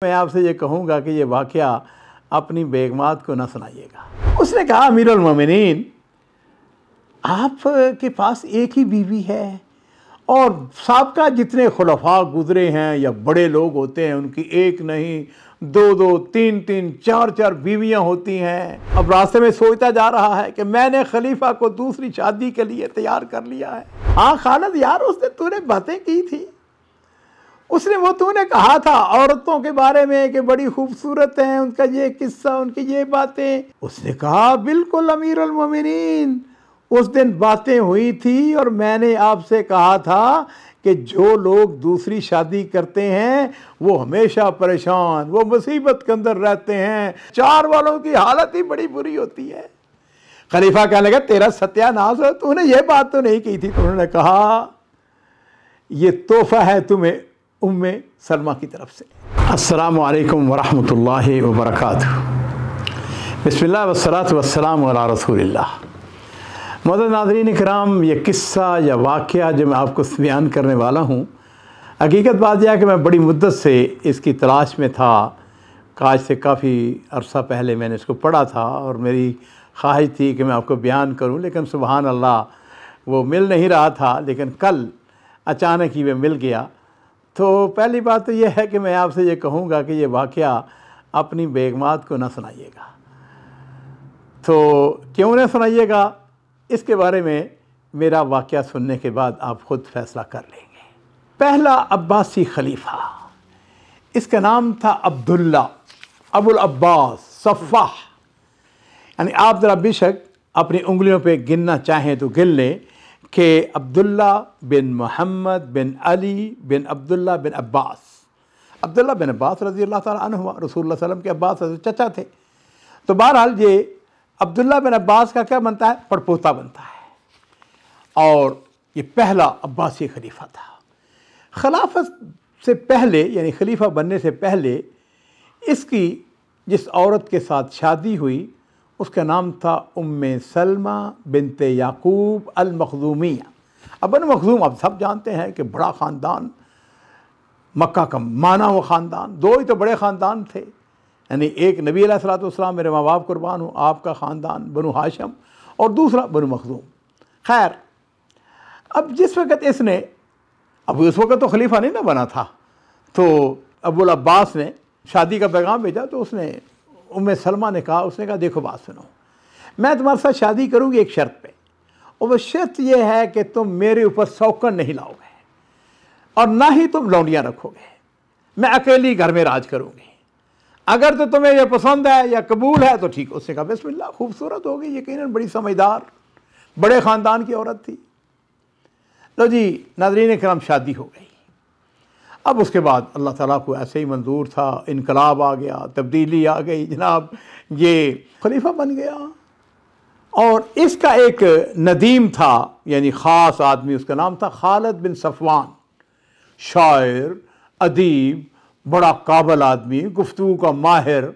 मैं आपसे ये कहूँगा कि ये वाक़या अपनी बेगमात को न सुनाइएगा। उसने कहा, अमीरुल मोमिनीन, आप के पास एक ही बीवी है और साबका जितने खुलफा गुज़रे हैं या बड़े लोग होते हैं उनकी एक नहीं दो दो तीन तीन चार चार बीवियां होती हैं। अब रास्ते में सोचता जा रहा है कि मैंने खलीफा को दूसरी शादी के लिए तैयार कर लिया है। हाँ खालिद यार, उसने तूने बातें की थी, उसने वो तूने कहा था औरतों के बारे में कि बड़ी खूबसूरत हैं, उनका ये किस्सा, उनकी ये बातें। उसने कहा बिल्कुल अमीरुल मोमिनीन, उस दिन बातें हुई थी और मैंने आपसे कहा था कि जो लोग दूसरी शादी करते हैं वो हमेशा परेशान, वो मुसीबत के अंदर रहते हैं, चार वालों की हालत ही बड़ी बुरी होती है। खलीफा कहने लगा, तेरा सत्यानाश हो, तूने ये बात तो नहीं की थी। तो उन्होंने कहा, ये तोहफा है तुम्हें उम्मे सलमा की तरफ से। अस्सलामु अलैकुम वरहमतुल्लाहि वबरकातुहू। बिस्मिल्लाह वस्सलातु वस्सलामु अला रसूलिल्लाह। मोअज़्ज़ज़ नाज़रीन किराम, ये किस्सा या वाक़या जो मैं आपको बयान करने वाला हूँ, हकीकत बात यह है कि मैं बड़ी मुद्दत से इसकी तलाश में था। आज से काफ़ी अरसा पहले मैंने इसको पढ़ा था और मेरी ख्वाहिश थी कि मैं आपको बयान करूँ, लेकिन सुबहान अल्लाह वो मिल नहीं रहा था। लेकिन कल अचानक ही वह मिल गया। तो पहली बात तो यह है कि मैं आपसे ये कहूँगा कि ये वाक़या अपनी बेगमात को ना सुनाइएगा। तो क्यों ना सुनाइएगा, इसके बारे में मेरा वाक़या सुनने के बाद आप ख़ुद फ़ैसला कर लेंगे। पहला अब्बासी खलीफा, इसका नाम था अब्दुल्ला अबुल अब्बास सफ़ाह। यानी आप ज़रा बेशक अपनी उंगलियों पे गिनना चाहें तो गिन लें कि अब्दुल्ला बिन मोहम्मद बिन अली बिन अब्दुल्ला बिन अब्बास। अब्दुल्ला बिन अब्बास रज़ी अल्लाह ताला अन्हुमा रसूलुल्लाह सल्लल्लाहु अलैहि वसल्लम के अब्बास चचा थे। तो बहरहाल ये अब्दुल्ला बिन अब्बास का क्या बनता है, पड़पोता बनता है और ये पहला अब्बासी खलीफा था। खिलाफत से पहले यानी खलीफा बनने से पहले इसकी जिस औरत के साथ शादी हुई उसका नाम था उम्मे सलमा बिनते याकूब अल मखज़ूमिया। अब बनु मखज़ूम आप सब जानते हैं कि बड़ा ख़ानदान, मक्का का माना हुआ ख़ानदान। दो ही तो बड़े ख़ानदान थे, यानी एक नबी अलैहिस्सलाम, मेरे माँ बाप कुर्बान हो, आपका ख़ानदान बनु हाशिम, और दूसरा बनु मखज़ूम। खैर, अब जिस वक़्त इसने, अब उस वक़्त तो खलीफा नहीं ना बना था, तो अबुल अब्बास ने शादी का पैगाम भेजा। तो उसने उम्मे सलमा ने कहा, उसने कहा देखो बात सुनो, मैं तुम्हारे साथ शादी करूँगी एक शर्त पे, और वह शर्त यह है कि तुम मेरे ऊपर सौकन नहीं लाओगे और ना ही तुम लौंडियाँ रखोगे, मैं अकेली घर में राज करूँगी। अगर तो तुम्हें यह पसंद है या कबूल है तो ठीक। उसने कहा बिस्मिल्लाह, खूबसूरत होगी, यकीनन बड़ी समझदार, बड़े ख़ानदान की औरत थी। लो जी नाज़रीन किराम, शादी हो गई। अब उसके बाद अल्लाह ताला को ऐसे ही मंजूर था, इनकलाब आ गया, तब्दीली आ गई, जनाब ये खलीफा बन गया। और इसका एक नदीम था, यानी ख़ास आदमी, उसका नाम था खालिद बिन सफ़वान। शायर, अदीब, बड़ा काबिल आदमी, गुफ्तगू का माहिर।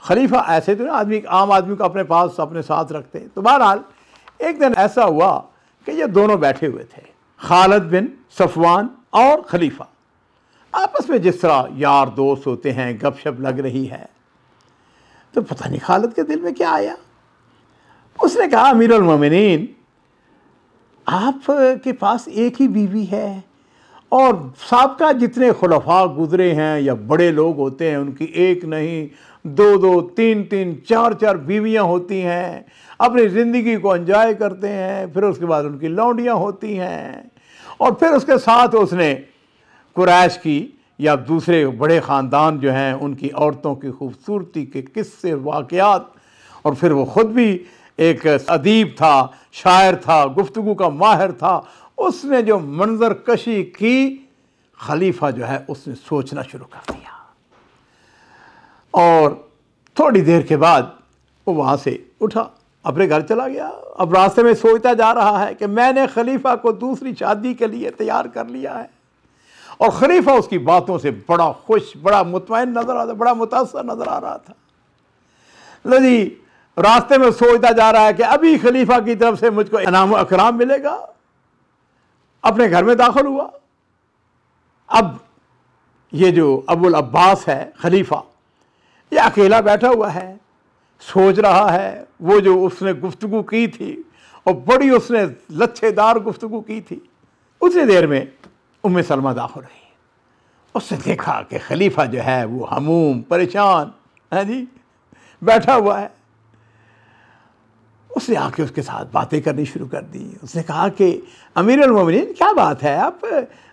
खलीफा ऐसे तो ना आदमी, आम आदमी को अपने पास अपने साथ रखते। तो बहरहाल एक दिन ऐसा हुआ कि ये दोनों बैठे हुए थे, खालिद बिन सफ़वान और खलीफा, आपस में जिस तरह यार दोस्त होते हैं, गपशप लग रही है। तो पता नहीं खालिद के दिल में क्या आया, उसने कहा अमीरुल मोमिनीन, आप के पास एक ही बीवी है और साबका जितने खुलफा गुज़रे हैं या बड़े लोग होते हैं उनकी एक नहीं दो दो तीन तीन चार चार बीवियां होती हैं, अपनी ज़िंदगी को एंजॉय करते हैं, फिर उसके बाद उनकी लौंडियां होती हैं। और फिर उसके साथ उसने कुरैश की या दूसरे बड़े ख़ानदान जो हैं उनकी औरतों की खूबसूरती के किस्से वाक़यात, और फिर वो ख़ुद भी एक अदीब था, शायर था, गुफ्तगू का माहिर था। उसने जो मंजर कशी की, खलीफा जो है उसने सोचना शुरू कर दिया और थोड़ी देर के बाद वो वहाँ से उठा, अपने घर चला गया। अब रास्ते में सोचता जा रहा है कि मैंने खलीफा को दूसरी शादी के लिए तैयार कर लिया है। और खलीफा उसकी बातों से बड़ा खुश, बड़ा मुतमईन नज़र आ रहा था, बड़ा मुतासर नज़र आ रहा था। लो जी, रास्ते में सोचता जा रहा है कि अभी खलीफा की तरफ से मुझको इनाम अकराम मिलेगा। अपने घर में दाखिल हुआ। अब ये जो अबुल अब्बास है खलीफा, ये अकेला बैठा हुआ है, सोच रहा है वो जो उसने गुफ्तगू की थी और बड़ी उसने लच्छेदार गुफ्तगू की थी। उतनी देर में उम्मे सलमा दाखिल रही। उसने देखा कि खलीफा जो है वो हमूम परेशान है जी, बैठा हुआ है। उसने आके उसके साथ बातें करनी शुरू कर दी। उसने कहा कि अमीरुल मोमिनीन क्या बात है,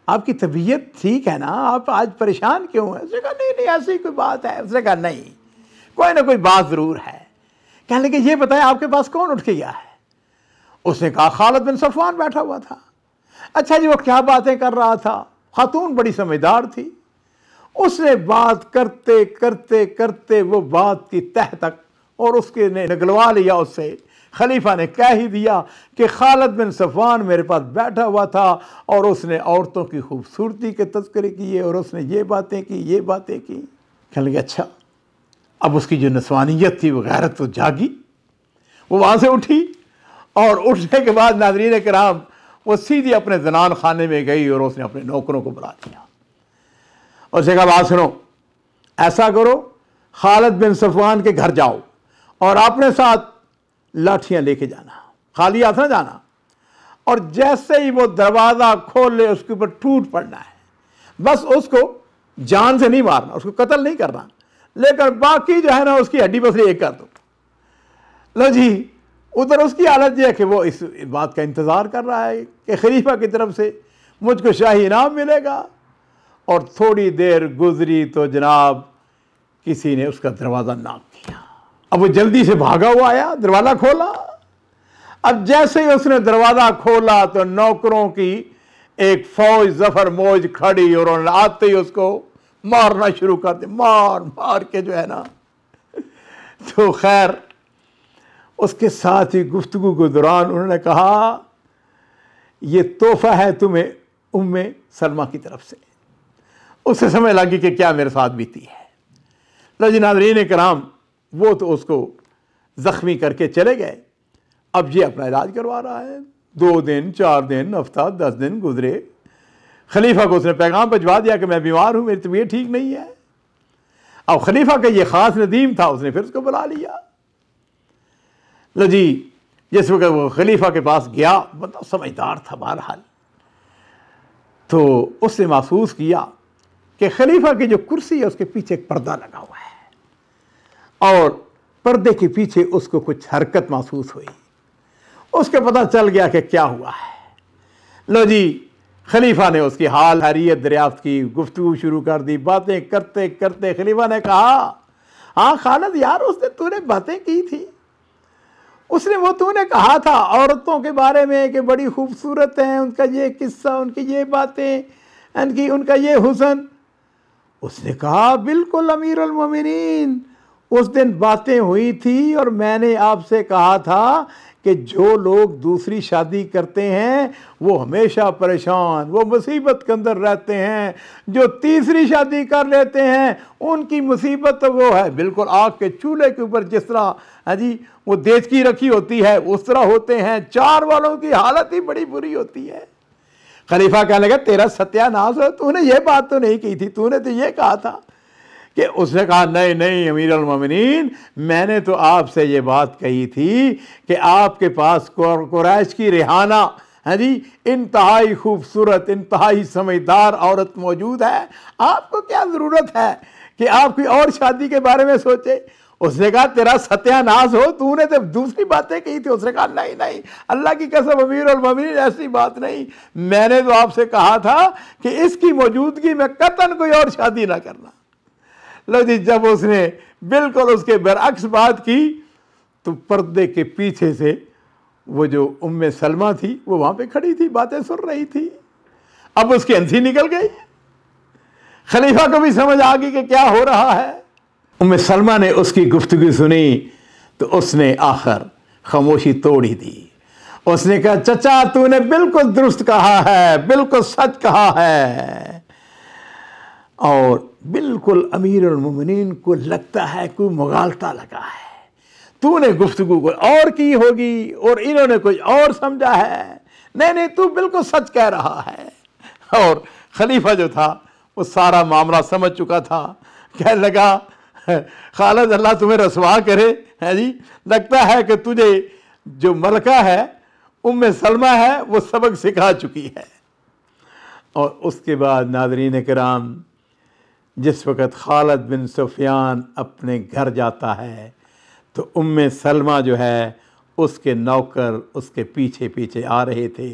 आपकी तबीयत ठीक है ना, आप आज परेशान क्यों हैं? उसने कहा नहीं नहीं ऐसी कोई बात है। उसने कहा नहीं, कोई ना कोई बात ज़रूर है। कहने लगे ये बताएं आपके पास कौन उठ के गया है? उसने कहा खालिद बिन सफ़वान बैठा हुआ था। अच्छा जी, वो क्या बातें कर रहा था? खातून बड़ी समझदार थी, उसने बात करते करते करते वो बात की तह तक और उसके ने निगलवा लिया उससे। खलीफा ने कह ही दिया कि खालिद बिन सफ़वान मेरे पास बैठा हुआ था और उसने औरतों की खूबसूरती के तज़किरे किए और उसने ये बातें की, ये बातें की। कहने लगे अच्छा। अब उसकी जो नस्वानियत थी वो गैरत तो जागी, वो वहाँ से उठी और उठने के बाद नाज़रीन किराम वो सीधी अपने ज़नान खाने में गई और उसने अपने नौकरों को बुला लिया। उसने कहा बात सुनो, ऐसा करो खालिद बिन सफ़वान के घर जाओ और अपने साथ लाठियाँ लेके जाना, खाली हाथ ना जाना, और जैसे ही वो दरवाज़ा खोल ले उसके ऊपर टूट पड़ना है। बस उसको जान से नहीं मारना, उसको कत्ल नहीं करना, लेकिन बाकी जो है ना उसकी हड्डी बसरी एक कर दो। लो जी, उधर उसकी हालत यह है कि वो इस बात का इंतज़ार कर रहा है कि खलीफा की तरफ से मुझको शाही इनाम मिलेगा। और थोड़ी देर गुजरी तो जनाब किसी ने उसका दरवाज़ा नाप किया। अब वो जल्दी से भागा हुआ आया, दरवाज़ा खोला। अब जैसे ही उसने दरवाज़ा खोला तो नौकरों की एक फौज जफर मौज खड़ी और उन्होंने आते ही उसको मारना शुरू कर दिया, मार मार के जो है ना। तो खैर उसके साथ ही गुफ्तगू के दौरान उन्होंने कहा ये तोहफा है तुम्हें उम्मे सलमा की तरफ से। उससे समझ लगी कि क्या मेरे साथ बीती है। लो जी नाज़रीन कराम, वो तो उसको ज़ख्मी करके चले गए। अब ये अपना इलाज करवा रहा है। 2 दिन 4 दिन हफ्ता 10 दिन गुजरे। खलीफा को उसने पैगाम भिजवा दिया कि मैं बीमार हूँ, मेरी तबीयत ठीक नहीं है। अब खलीफा का ये ख़ास नदीम था, उसने फिर उसको बुला लिया। लो जी, जिस वक्त वो खलीफा के पास गया, बंदा समझदार था बहरहाल, तो उसने महसूस किया कि खलीफा की जो कुर्सी है उसके पीछे एक पर्दा लगा हुआ है और पर्दे के पीछे उसको कुछ हरकत महसूस हुई। उसके पता चल गया कि क्या हुआ है। लो जी, खलीफा ने उसकी हाल हरीयत दरियाफ्त की, गुफ्तगू शुरू कर दी। बातें करते करते खलीफा ने कहा हाँ खालिद यार, उसने तूने बातें की थी, उसने वो तूने कहा था औरतों के बारे में कि बड़ी खूबसूरत हैं, उनका ये किस्सा, उनकी ये बातें, उनका ये हुस्न। उसने कहा बिल्कुल अमीरुल मोमिनीन, उस दिन बातें हुई थी और मैंने आपसे कहा था कि जो लोग दूसरी शादी करते हैं वो हमेशा परेशान, वो मुसीबत के अंदर रहते हैं। जो तीसरी शादी कर लेते हैं उनकी मुसीबत तो वो है बिल्कुल आग के चूल्हे के ऊपर जिस तरह है जी वो देचकी रखी होती है उस तरह होते हैं। 4 वालों की हालत ही बड़ी बुरी होती है। खलीफा कहने लगा तेरा सत्यानाश हो, तूने ये बात तो नहीं की थी, तूने तो ये कहा था कि। उसने कहा नहीं नहीं अमीरुल मोमिनीन, मैंने तो आपसे ये बात कही थी कि आपके पास कुरैश की रिहाना है जी इंतहाई खूबसूरत इंतहाई समझदार औरत मौजूद है, आपको क्या ज़रूरत है कि आप कोई और शादी के बारे में सोचे। उसने कहा तेरा सत्यानाश हो, तूने तो दूसरी बातें की थी। उसने कहा नहीं नहीं अल्लाह की कसम अमीरुल मोमिनीन ऐसी बात नहीं, मैंने तो आपसे कहा था कि इसकी मौजूदगी में कतन कोई और शादी ना करना। लो जी, जब उसने बिल्कुल उसके बरअक्स बात की तो पर्दे के पीछे से वो जो उम्मे सलमा थी वो वहाँ पे खड़ी थी, बातें सुन रही थी। अब उसकी हंसी निकल गई। खलीफा को भी समझ आ गई कि क्या हो रहा है। उम्मे सलमा ने उसकी गुफ्तगू सुनी तो उसने आखिर खामोशी तोड़ ही दी। उसने कहा चचा तूने बिल्कुल दुरुस्त कहा है, बिल्कुल सच कहा है, और बिल्कुल अमीरुल मोमिनीन को लगता है कोई मुगालता लगा है, तूने गुफ्तगू कोई और की होगी और इन्होंने कुछ और समझा है। नहीं नहीं तू बिल्कुल सच कह रहा है। और खलीफा जो था वो सारा मामला समझ चुका था। कहने लगा, खालिद अल्लाह तुम्हें रसवा करे, है जी, लगता है कि तुझे जो मलका है उम्मे सलमा है वो सबक सिखा चुकी है। और उसके बाद नाज़रीन किराम, जिस वक़्त खालिद बिन सुफियान अपने घर जाता है तो उम्मे सलमा जो है उसके नौकर उसके पीछे पीछे आ रहे थे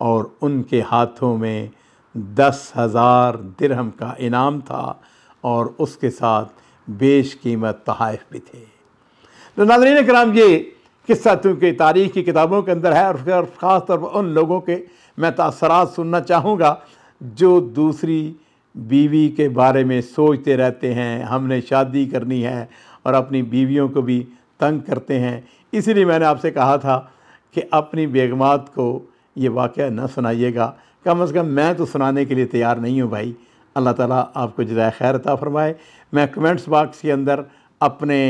और उनके हाथों में 10,000 दिरहम का इनाम था और उसके साथ बेशकीमत तोहफ़े भी थे। तो नाज़रीन किराम, ये किस्सा चूँकि तारीख़ की किताबों के अंदर है और ख़ास तौर पर उन लोगों के मैं तासरात सुनना चाहूँगा जो दूसरी बीवी के बारे में सोचते रहते हैं, हमने शादी करनी है और अपनी बीवियों को भी तंग करते हैं। इसीलिए मैंने आपसे कहा था कि अपनी बेगमात को ये वाक़या न सुनाइएगा। कम से कम मैं तो सुनाने के लिए तैयार नहीं हूँ भाई। अल्लाह ताला आपको जज़ाए खैर अता फ़रमाए। मैं कमेंट्स बॉक्स के अंदर अपने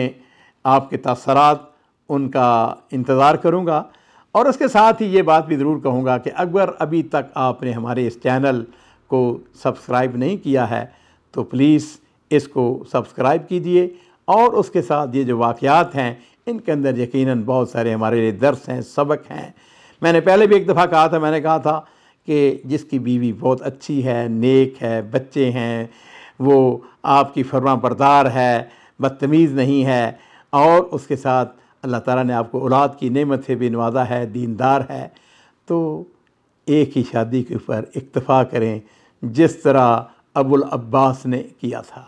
आपके तासरात उनका इंतज़ार करूँगा और उसके साथ ही ये बात भी ज़रूर कहूँगा कि अगर अभी तक आपने हमारे इस चैनल को सब्सक्राइब नहीं किया है तो प्लीज़ इसको सब्सक्राइब कीजिए और उसके साथ ये जो वाक़यात हैं इनके अंदर यकीनन बहुत सारे हमारे लिए दर्स हैं, सबक हैं। मैंने पहले भी एक दफ़ा कहा था, मैंने कहा था कि जिसकी बीवी बहुत अच्छी है, नेक है, बच्चे हैं, वो आपकी फरमाबरदार है, बदतमीज़ नहीं है और उसके साथ अल्लाह ताला ने आपको औलाद की नेमत से भी नवाजा है, दीनदार है, तो एक ही शादी के ऊपर इक्तफ़ा करें जिस तरह अबुल अब्बास ने किया था।